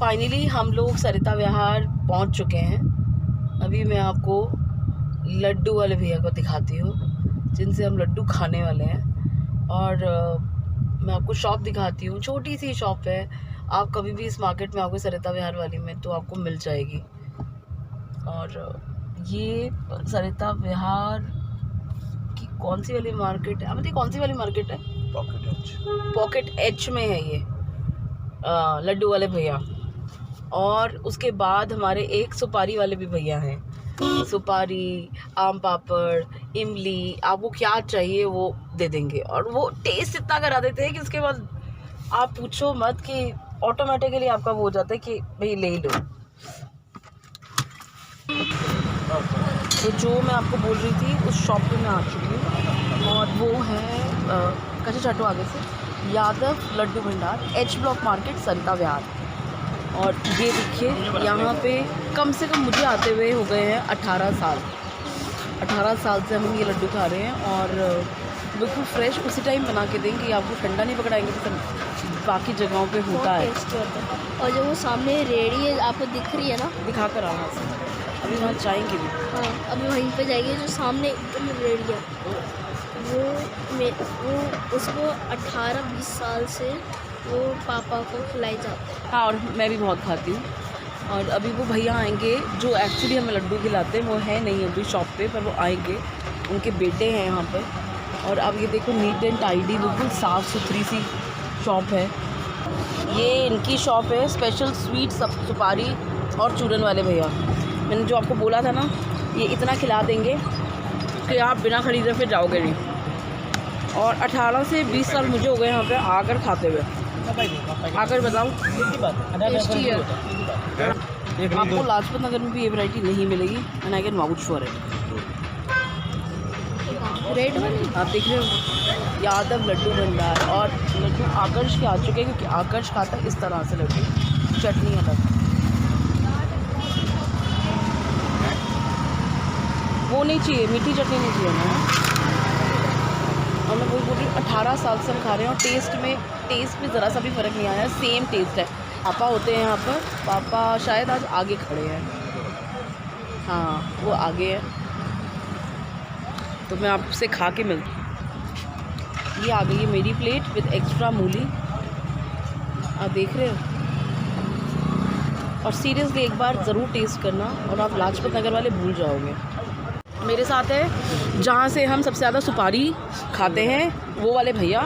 Finally हम लोग सरिता विहार पहुंच चुके हैं। अभी मैं आपको लड्डू वाले भैया को दिखाती हूँ जिनसे हम लड्डू खाने वाले हैं। और मैं आपको शॉप दिखाती हूँ, छोटी सी शॉप है। आप कभी भी इस मार्केट में आओगे सरिता विहार वाली में तो आपको मिल जाएगी। और ये सरिता विहार की कौन सी वाली मार्केट है? आप बताइए कौन सी वाली मार्केट है? पॉकेट एच में है ये लड्डू वाले भैया। और उसके बाद हमारे एक सुपारी वाले भी भैया हैं। सुपारी, आम पापड़, इमली, आपको क्या चाहिए वो दे देंगे। और वो टेस्ट इतना करा देते हैं कि उसके बाद आप पूछो मत कि ऑटोमेटिकली आपका वो हो जाता है कि भाई ले लो। तो जो मैं आपको बोल रही थी उस शॉप पे मैं आ चुकी हूँ और वो है कच्चे चाटू आगे से यादव लड्डू भंडार, एच ब्लॉक मार्केट, सरिता विहार। और ये देखिए यहाँ पे कम से कम मुझे आते हुए हो गए हैं 18 साल। 18 साल से हम ये लड्डू खा रहे हैं और बिल्कुल फ्रेश उसी टाइम बना के देंगे। आपको ठंडा नहीं पकड़ाएंगे तो बाकी जगहों पे होता है। और जो वो सामने रेडी है आपको दिख रही है ना, दिखा कर आना से अभी वहाँ जाएंगे भी। हाँ अभी वहीं पे जाएंगे जो सामने एकदम रेडी है वो उसको 18-20 साल से वो पापा को खिलाई जाते हैं। हाँ और मैं भी बहुत खाती हूँ। और अभी वो भैया आएंगे जो एक्चुअली हमें लड्डू खिलाते हैं, वो है नहीं अभी शॉप पे, पर वो आएंगे। उनके बेटे हैं यहाँ पे। और अब ये देखो नीट एंड टाइडी, बिल्कुल साफ़ सुथरी सी शॉप है। ये इनकी शॉप है, स्पेशल स्वीट सुपारी और चूरन वाले भैया। मैंने जो आपको बोला था ना, ये इतना खिला देंगे कि आप बिना खरीदे फिर जाओगे नहीं। और 18 से 20 साल मुझे हो गए यहाँ पे आकर खाते हुए। आकर बताऊँ टेस्टी है। आपको लाजपत नगर में भी ये वैरायटी नहीं मिलेगी and I can vouch for it. Red वाली आप देख रहे हो यादव लड्डू भंडार। और लड्डू आकर्ष के आ चुके हैं क्योंकि आकर्ष खाता है इस तरह से लड्डू, चटनी अलग। वो नहीं चाहिए, मीठी चटनी नहीं चाहिए ना। और मैं वही बोल रही हूँ 18 साल से हम खा रहे हैं और टेस्ट में ज़रा सा भी फ़र्क नहीं आया, सेम टेस्ट है। पापा होते हैं यहाँ पर, पापा शायद आज आगे खड़े हैं। हाँ वो आगे है, तो मैं आपसे खा के मिलती। ये आ गई है मेरी प्लेट विद एक्स्ट्रा मूली, आप देख रहे हो। और सीरियसली एक बार ज़रूर टेस्ट करना और आप लाजपत नगर वाले भूल जाओगे। मेरे साथ है जहाँ से हम सबसे ज़्यादा सुपारी खाते हैं वो वाले भैया।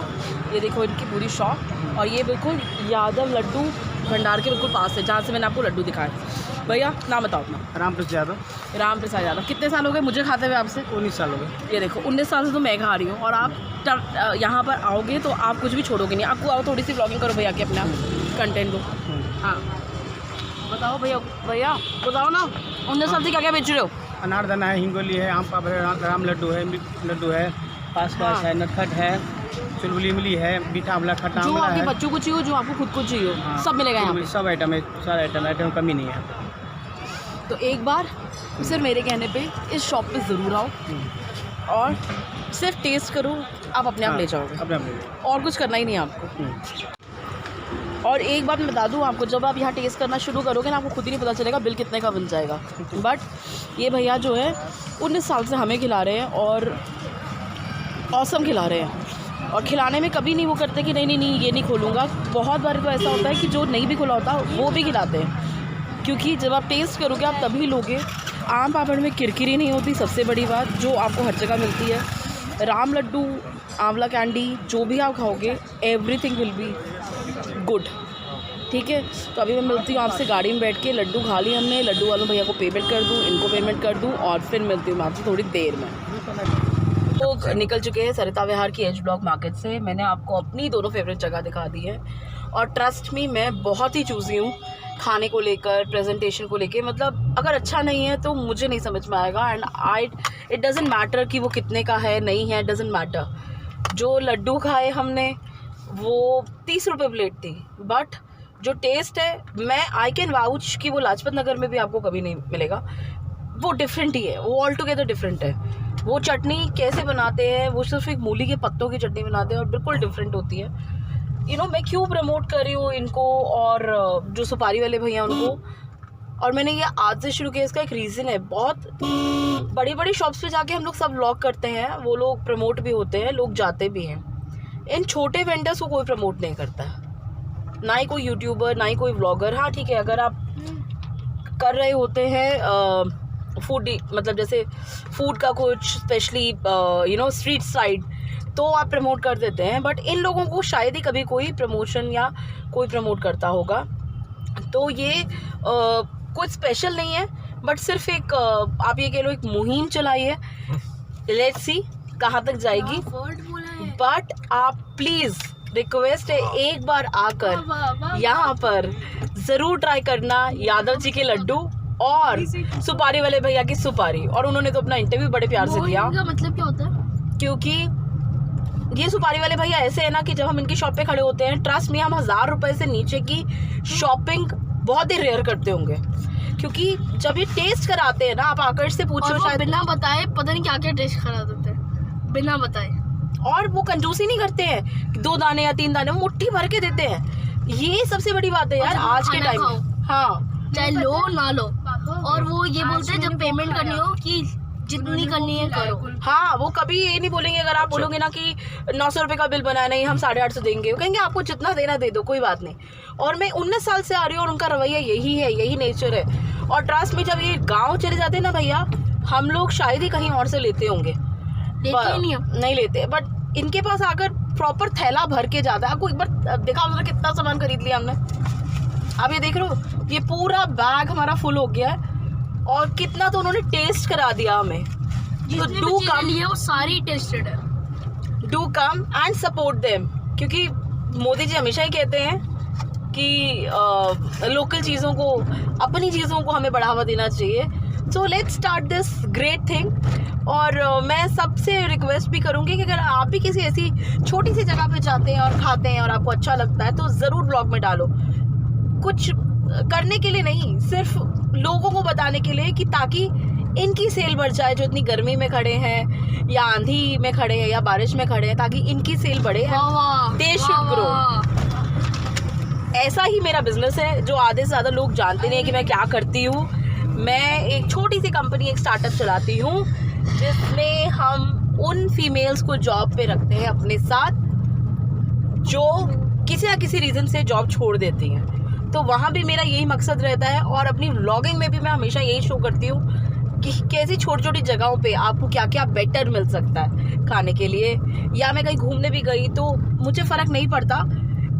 ये देखो इनकी पूरी शॉप। और ये बिल्कुल यादव लड्डू भंडार के बिल्कुल पास है जहाँ से मैंने आपको लड्डू दिखाए। भैया नाम बताओ अपना। राम प्रसाद यादव। कितने साल हो गए मुझे खाते हुए आपसे? 19 साल हो गए। ये देखो 19 साल से तो मैं खा रही हूँ। और आप यहाँ पर आओगे तो आप कुछ भी छोड़ोगे नहीं। आपको आओ थोड़ी सी ब्लॉगिंग करो भैया के अपने कंटेंट को। हाँ बताओ भैया बताओ ना, 19 साल से क्या क्या बेच रहे हो? अनारदाना है, हिंगोली है, आम पापड़ है, राम लड्डू है, पास है, नटखट है, चुलबुली इमली है, मीठा आंवला, खट्टा जो आंवला आपके है। बच्चों को चाहिए, जो आपको खुद को चाहिए, सब मिलेगा यहाँ पे। सब आइटम है, सारे आइटम कमी नहीं है। तो एक बार सिर्फ मेरे कहने पे इस शॉप पे ज़रूर आओ और सिर्फ टेस्ट करो, आप अपने आप ले जाओगे। अपने और कुछ करना ही नहीं है आपको। और एक बात मैं बता दूँ आपको, जब आप यहाँ टेस्ट करना शुरू करोगे ना, आपको खुद ही नहीं पता चलेगा बिल कितने का बन जाएगा। बट ये भैया जो है 19 साल से हमें खिला रहे हैं और औसम खिला रहे हैं। और खिलाने में कभी नहीं वो करते कि नहीं ये नहीं खोलूँगा। बहुत बार तो ऐसा होता है कि जो नहीं भी खुला होता वो भी खिलाते हैं, क्योंकि जब आप टेस्ट करोगे आप तभी लोगे। आम पापड़ में किरकिरी नहीं होती, सबसे बड़ी बात, जो आपको हर जगह मिलती है। राम लड्डू, आंवला कैंडी, जो भी आप खाओगे एवरीथिंग विल बी गुड। ठीक है, तो अभी मैं मिलती हूँ आपसे गाड़ी में बैठ के। लड्डू खा ली हमने, लड्डू वालों भैया को पेमेंट कर दूँ, इनको पेमेंट कर दूँ और फिर मिलती हूँ मैं आपसे थोड़ी देर में। तो निकल चुके हैं सरिता विहार की एच ब्लॉक मार्केट से। मैंने आपको अपनी दोनों फेवरेट जगह दिखा दी है और ट्रस्ट मी मैं बहुत ही चूज़ी हूँ खाने को लेकर, प्रेजेंटेशन को लेकर। मतलब अगर अच्छा नहीं है तो मुझे नहीं समझ में आएगा एंड इट डज़न्ट मैटर कि वो कितने का है नहीं है, डज़न्ट मैटर। जो लड्डू खाए हमने वो 30 रुपये प्लेट थी, बट जो टेस्ट है मैं आई कैन वाउच कि वो लाजपत नगर में भी आपको कभी नहीं मिलेगा। वो डिफरेंट ही है, वो ऑल टुगेदर डिफरेंट है। वो चटनी कैसे बनाते हैं, वो सिर्फ एक मूली के पत्तों की चटनी बनाते हैं और बिल्कुल डिफरेंट होती है। मैं क्यों प्रमोट कर रही हूँ इनको और जो सुपारी वाले भैया उनको, और मैंने ये आज से शुरू किया, इसका एक रीज़न है। बहुत बड़ी बड़ी शॉप्स पे जाके हम लोग सब व्लॉग करते हैं, वो लोग प्रमोट भी होते हैं, लोग जाते भी हैं। इन छोटे वेंडर्स को कोई प्रमोट नहीं करता, ना ही कोई यूट्यूबर, ना ही कोई व्लॉगर। हाँ ठीक है, अगर आप कर रहे होते हैं फूड, मतलब जैसे फूड का कुछ स्पेशली स्ट्रीट साइड, तो आप प्रमोट कर देते हैं, बट इन लोगों को शायद ही कभी कोई प्रमोशन या कोई प्रमोट करता होगा। तो ये कुछ स्पेशल नहीं है, बट सिर्फ एक आप ये कह लो एक मुहिम चलाई है। लेट्स सी कहाँ तक जाएगी, बट आप प्लीज़ रिक्वेस्ट है, एक बार आकर यहाँ पर ज़रूर ट्राई करना यादव जी के लड्डू और सुपारी वाले भैया की सुपारी। और उन्होंने तो अपना इंटरव्यू बड़े प्यार से दिया। मतलब क्या होता है? क्योंकि ये सुपारी वाले भैया ऐसे है ना कि जब हम इनकी शॉप पे खड़े होते हैं, ट्रस्ट में हम 1000 रुपए से नीचे की शॉपिंग बहुत ही रेयर करते होंगे, क्योंकि जब ये टेस्ट कराते हैं ना, आप आकर से पूछो, शायद बिना बताए पता नहीं क्या क्या टेस्ट करा देते हैं बिना बताए। और वो कंजूसी नहीं करते हैं, 2 दाने या 3 दाने मुट्ठी भर के देते हैं। ये सबसे बड़ी बात है यार आज के टाइम में। हाँ, चाहे लो ना लो, और वो ये बोलते हैं जब पेमेंट करनी हो कि जितनी करनी है करो। हाँ, वो कभी ये नहीं बोलेंगे, अगर आप बोलोगे ना कि 900 रुपये का बिल बनाया, नहीं हम 850 देंगे, वो कहेंगे आपको जितना देना दे दो, कोई बात नहीं। और मैं 19 साल से आ रही हूँ और उनका रवैया यही है, यही नेचर है। और ट्रस्ट में जब ये गाँव चले जाते हैं ना भैया, हम लोग शायद ही कहीं और से लेते होंगे, नहीं लेते, बट इनके पास आकर प्रॉपर थैला भर के जाता है। आपको एक बार देखा होगा कितना सामान खरीद लिया हमने। आप ये देख रहे हो, ये पूरा बैग हमारा फुल हो गया है, और कितना तो उन्होंने टेस्ट करा दिया हमें। तो डू कम, वो सारी टेस्टेड है। Do come and support them, क्योंकि मोदी जी हमेशा ही कहते हैं कि लोकल चीज़ों को, अपनी चीज़ों को हमें बढ़ावा देना चाहिए। So let's start this great thing. और मैं सबसे रिक्वेस्ट भी करूँगी कि अगर आप भी किसी ऐसी छोटी सी जगह पे जाते हैं और खाते हैं और आपको अच्छा लगता है, तो ज़रूर ब्लॉग में डालो। कुछ करने के लिए नहीं, सिर्फ लोगों को बताने के लिए, कि ताकि इनकी सेल बढ़ जाए, जो इतनी गर्मी में खड़े हैं या आंधी में खड़े हैं या बारिश में खड़े हैं, ताकि इनकी सेल बढ़े, दे शुड ग्रो। ऐसा ही मेरा बिजनेस है, जो आधे से ज़्यादा लोग जानते नहीं है कि मैं क्या करती हूँ। मैं एक छोटी सी कंपनी, एक स्टार्टअप चलाती हूँ, जिसमें हम उन फीमेल्स को जॉब पे रखते हैं अपने साथ जो किसी ना किसी रीज़न से जॉब छोड़ देती हैं। तो वहाँ भी मेरा यही मकसद रहता है। और अपनी व्लॉगिंग में भी मैं हमेशा यही शो करती हूँ कि कैसी छोटी छोटी जगहों पे आपको क्या क्या बेटर मिल सकता है खाने के लिए। या मैं कहीं घूमने भी गई तो मुझे फ़र्क नहीं पड़ता,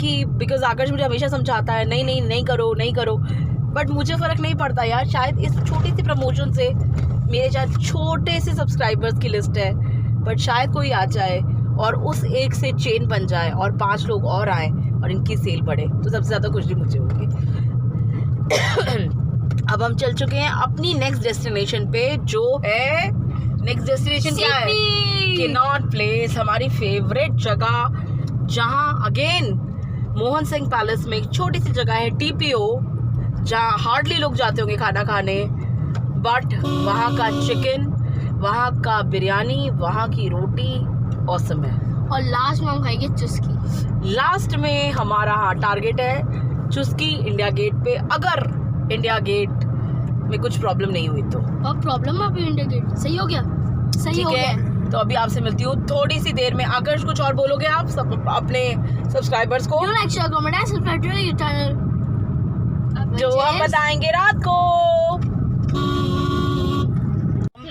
कि बिकॉज आकाश मुझे हमेशा समझाता है नहीं करो, बट मुझे फ़र्क नहीं पड़ता यार। शायद इस छोटी सी प्रमोशन से मेरे शायद छोटे से सब्सक्राइबर्स की लिस्ट है, बट शायद कोई आ जाए और उस एक से चेन बन जाए और 5 लोग और आए और इनकी सेल बढ़े, तो सबसे ज़्यादा खुशी मुझे होगी। अब हम चल चुके हैं अपनी नेक्स्ट डेस्टिनेशन पे, जो है नेक्स्ट डेस्टिनेशन क्या है? कैनॉट प्लेस, हमारी फेवरेट जगह, जहाँ अगेन मोहन सिंह पैलेस में एक छोटी सी जगह है TPO, जहाँ हार्डली लोग जाते होंगे खाना खाने, बट वहाँ का चिकन, वहाँ का बिरयानी, वहाँ की रोटी ऑसम है। और लास्ट में हम खाएंगे चुस्की। लास्ट में हमारा टारगेट है चुस्की इंडिया गेट पे, अगर इंडिया गेट में कुछ प्रॉब्लम नहीं हुई तो। और प्रॉब्लम अभी इंडिया गेट सही हो गया, सही हो गया। तो अभी आपसे मिलती हूँ थोड़ी सी देर में। अगर कुछ और बोलोगे आप सब अपने सब्सक्राइबर्स को, like share comment and subscribe to ये चैनल, जो हम बताएंगे रात को।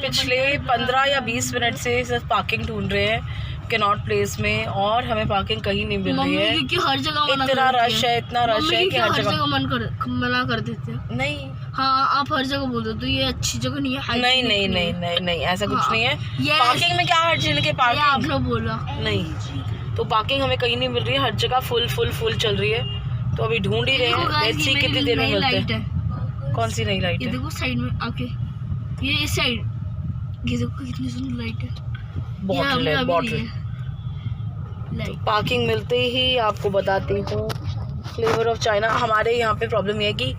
पिछले 15 या 20 मिनट से सिर्फ पार्किंग ढूंढ रहे हैं कैनॉट प्लेस में, और हमें पार्किंग कहीं नहीं मिल रही है। क्योंकि हर जगह इतना रश है, इतना रश है कि हर जगह मना कर देते हैं। नहीं, हाँ आप हर जगह बोल दो तो ये अच्छी जगह नहीं है। नहीं ऐसा कुछ नहीं है। Yes. पार्किंग में क्या हर चीज के पार्किंग आपने बोला नहीं, तो पार्किंग हमें कहीं नहीं मिल रही है, हर जगह फुल चल रही है। तो अभी ढूंढ ही रहे हैं, लेट्स सी कितनी देर में मिलते हैं। कौन सी नई लाइट ये है? देखो साइड में आके, ये इस साइड, ये देखो कितनी सुंदर लाइट है। बॉटल है, बॉटल। पार्किंग मिलते ही आपको बताती हूँ। फ्लेवर ऑफ चाइना, हमारे यहाँ पे प्रॉब्लम ये है कि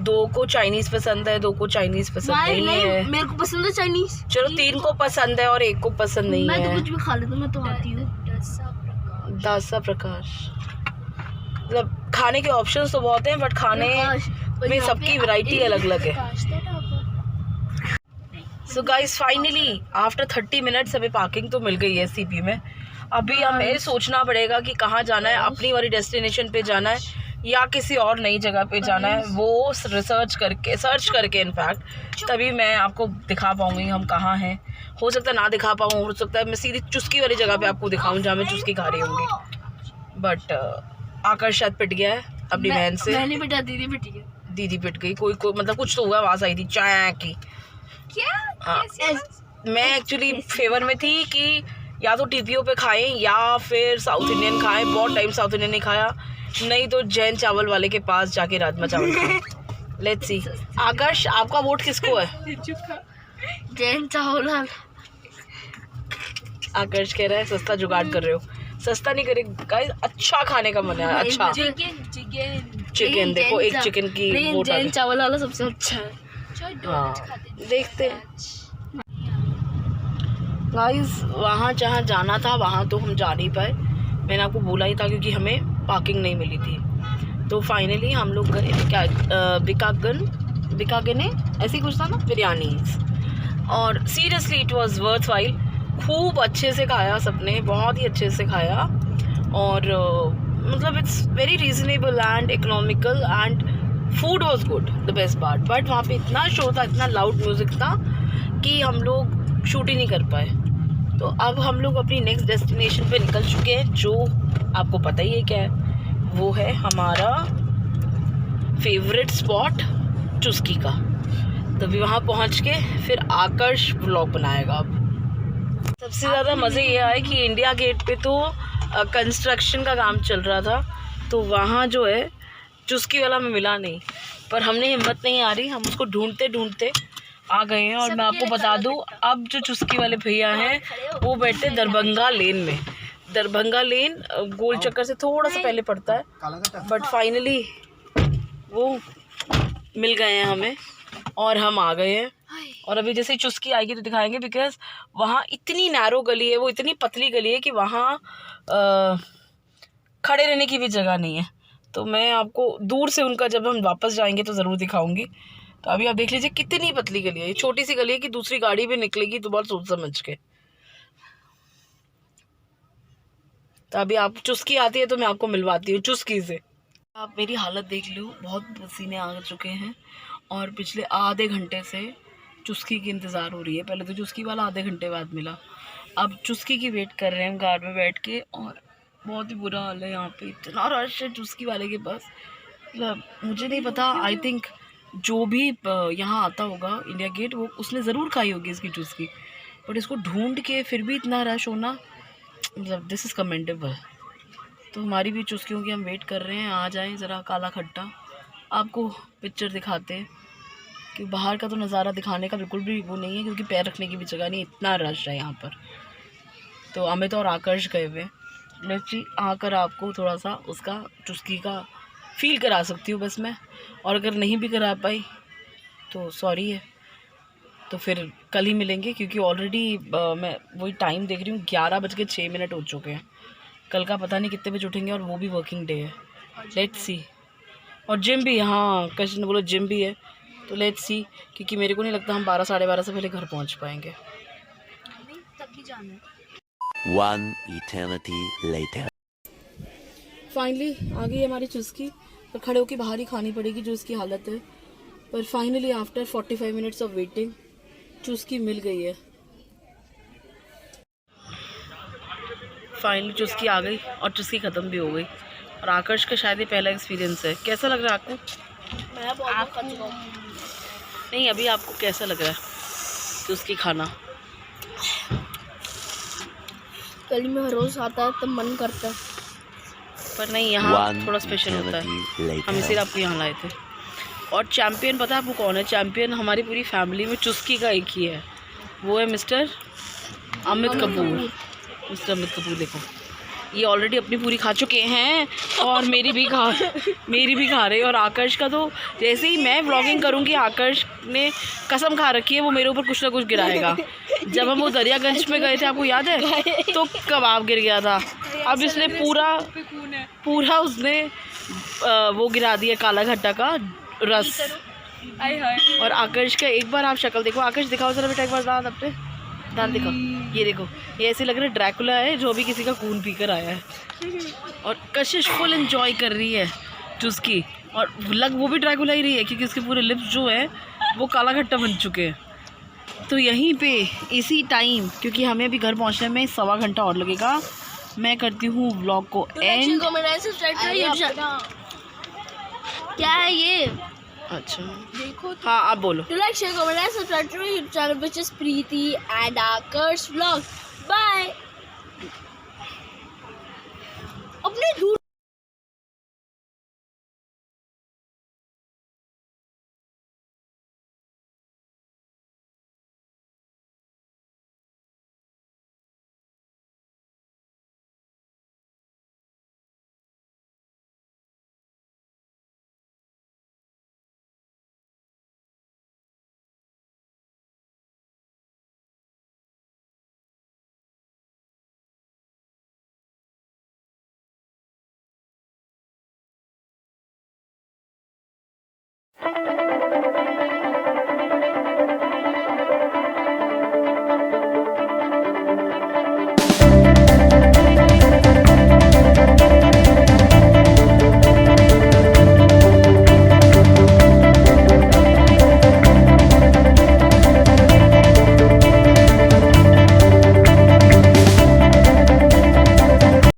2 को चाइनीज पसंद है, 2 को चाइनीज पसंद नहीं है। मेरे को पसंद है चाइनीज। चलो 3 को पसंद है और 1 को पसंद नहीं है। मैं तो कुछ भी खा लेता हूँ, मैं तो आती हूँ। दासा प्रकाश, मतलब खाने के ऑप्शंस तो बहुत हैं, बट खाने में सबकी वैरायटी अलग अलग है। So guys finally after 30 minutes हमें पार्किंग तो मिल गई है सीपी में। अभी हमें सोचना पड़ेगा कि कहाँ जाना है, अपनी वाली डेस्टिनेशन पे जाना है या किसी और नई जगह पे जाना है। वो सर्च करके इनफैक्ट तभी मैं आपको दिखा पाऊँगी हम कहाँ हैं। हो सकता है ना दिखा पाऊँ, हो सकता है मैं सीधी चुस्की वाली जगह पे आपको दिखाऊँ जहाँ मैं चुस्की खा रही होंगी। बट आकर्ष शायद पिट गया है अपनी बहन से। मैंने पिटा, दीदी पिटी है। दीदी पिट गई, कोई मतलब कुछ तो हुआ, आवाज़ आई थी चाय की। हाँ, मैं एक्चुअली फेवर में थी कि या तो टीपीओ पे खाएं या फिर साउथ इंडियन खाएं। बहुत टाइम साउथ इंडियन नहीं खाया, नहीं तो जैन चावल वाले के पास जाके राजमा चावल खाएं। Let's see. आकाश आपका वोट किसको है? जैन चावल। आकाश कह रहा है सस्ता जुगाड़ कर रहे हो। सस्ता नहीं करे गाइस, अच्छा खाने का मन है। अच्छा चिकन देखो, एक चिकन की वोट आ जैन गई। चावल वाला सबसे अच्छा है। हाँ देखते हैं गाइस। वहाँ जहाँ जाना था वहाँ तो हम जा नहीं पाए, मैंने आपको बोला ही था, क्योंकि हमें पार्किंग नहीं मिली थी। तो फाइनली हम लोग गए क्या बिकागने ऐसे ही कुछ था ना, बिरयानी। और seriously it was worth while. खूब अच्छे से खाया सबने, बहुत ही अच्छे से खाया। और मतलब it's very reasonable and economical and food was good, the best part. But वहाँ पे इतना शोर था, इतना लाउड म्यूज़िक था कि हम लोग शूट ही नहीं कर पाए। तो अब हम लोग अपनी नेक्स्ट डेस्टिनेशन पे निकल चुके हैं, जो आपको पता ही है क्या है। वो है हमारा फेवरेट स्पॉट चुस्की का। तभी वहाँ पहुँच के फिर आकर्ष व्लॉग बनाएगा। अब सबसे ज़्यादा मज़े ये आए कि इंडिया गेट पे तो कंस्ट्रक्शन का काम चल रहा था, तो वहाँ जो है चुस्की वाला में मिला नहीं। पर हमने हिम्मत नहीं आ रही, हम उसको ढूंढते ढूंढते आ गए हैं। और मैं आपको बता दूं, अब जो चुस्की वाले भैया हैं वो बैठते दरभंगा लेन में। दरभंगा लेन गोल चक्कर से थोड़ा सा पहले पड़ता है, बट फाइनली वो मिल गए हैं हमें और हम आ गए हैं। और अभी जैसे चुस्की आएगी तो दिखाएंगे, बिकॉज वहाँ इतनी नैरो गली है, वो इतनी पतली गली है कि वहाँ खड़े रहने की भी जगह नहीं है। तो मैं आपको दूर से उनका जब हम वापस जाएंगे तो ज़रूर दिखाऊंगी। तो अभी आप देख लीजिए कितनी पतली गली है। ये छोटी सी गली है कि दूसरी गाड़ी भी निकलेगी तो बहुत सोच समझ के। तो अभी आप चुस्की आती है तो मैं आपको मिलवाती हूँ चुस्की से। आप मेरी हालत देख लो, बहुत पसीने आ चुके हैं और पिछले आधे घंटे से चुस्की की इंतज़ार हो रही है। पहले तो चुस्की वाला आधे घंटे बाद मिला, अब चुस्की की वेट कर रहे हैं कार में बैठ के। और बहुत ही बुरा हाल है यहाँ पे, इतना रश है चुस्की वाले के पास। मतलब मुझे नहीं पता, आई थिंक जो भी यहाँ आता होगा इंडिया गेट, वो उसने ज़रूर खाई होगी इसकी चुस्की, बट इसको ढूंढ के फिर भी इतना रश होना, मतलब दिस इज़ कमेंडेबल। तो हमारी भी चुस्कियों की हम वेट कर रहे हैं, आ जाएं ज़रा। काला खट्टा आपको पिक्चर दिखाते हैं कि बाहर का तो नज़ारा दिखाने का बिल्कुल भी वो नहीं है, क्योंकि पैर रखने की भी जगह नहीं, इतना रश है यहाँ पर। तो अमित और आकर्ष गए हुए, लेट्स आकर आपको थोड़ा सा उसका चुस्की का फील करा सकती हूँ बस मैं। और अगर नहीं भी करा पाई तो सॉरी है, तो फिर कल ही मिलेंगे, क्योंकि ऑलरेडी मैं वही टाइम देख रही हूँ 11:06 हो चुके हैं। कल का पता नहीं कितने बजे उठेंगे, और वो भी वर्किंग डे है। Let's see. और जिम भी, हाँ कृष्ण ने बोला जिम भी है, तो लेट्स सी, क्योंकि मेरे को नहीं लगता हम 12 साढ़े 12 से पहले घर पहुँच पाएंगे। तब भी जाना है। One eternity later. फाइनली आ गई हमारी चुस्की, पर खड़े होकर बाहर ही खानी पड़ेगी जो इसकी हालत है। पर finally after 45 minutes of waiting चुस्की मिल गई है। फाइनली चुस्की आ गई और चुस्की ख़त्म भी हो गई। और आकर्ष का शायद ये पहला एक्सपीरियंस है। कैसा लग रहा है आपको? मैं बहुत खा चुका हूँ। नहीं, अभी आपको कैसा लग रहा है चुस्की खाना? गली में हर रोज़ आता है तब मन करता है, पर नहीं, यहाँ One थोड़ा स्पेशल होता है, eternity later. हम इसीलिए आपको यहाँ लाए थे। और चैम्पियन पता है आपको कौन है? चैम्पियन हमारी पूरी फैमिली में चुस्की का एक ही है, वो है मिस्टर अमित कपूर। मिस्टर अमित कपूर देखो, ये ऑलरेडी अपनी पूरी खा चुके हैं और मेरी भी खा रहे हैं। और आकर्ष का तो जैसे ही मैं व्लॉगिंग करूँगी, आकर्ष ने कसम खा रखी है वो मेरे ऊपर कुछ ना कुछ गिराएगा। जब हम वो दरियागंज में गए थे, आपको याद है, तो कबाब गिर गया था। अब इसने पूरा उसने वो गिरा दिया काला घट्टा का रस। और आकर्ष का एक बार आप शक्ल देखो, आकर्ष दिखाओ जरा बेटा एक बार दांत अपने, दांत दिखाओ, ये देखो, ये ऐसे लग रहा है ड्रैकुला है जो भी किसी का खून पी कर आया है। और कशिश फुल एंजॉय कर रही है चुस्की, और लग वो भी ड्रैकुला ही रही है क्योंकि उसके पूरे लिप्स जो है वो काला घट्टा बन चुके हैं। तो यहीं पे इसी टाइम, क्योंकि हमें अभी घर पहुंचने में 1.25 घंटा और लगेगा, मैं करती हूँ व्लॉग को एंड। क्या है ये? अच्छा देखो हाँ आप बोलो। Do like, share, comment, and subscribe to my YouTube channel, which is Preeti and Akash Vlog. Bye. अपने दूर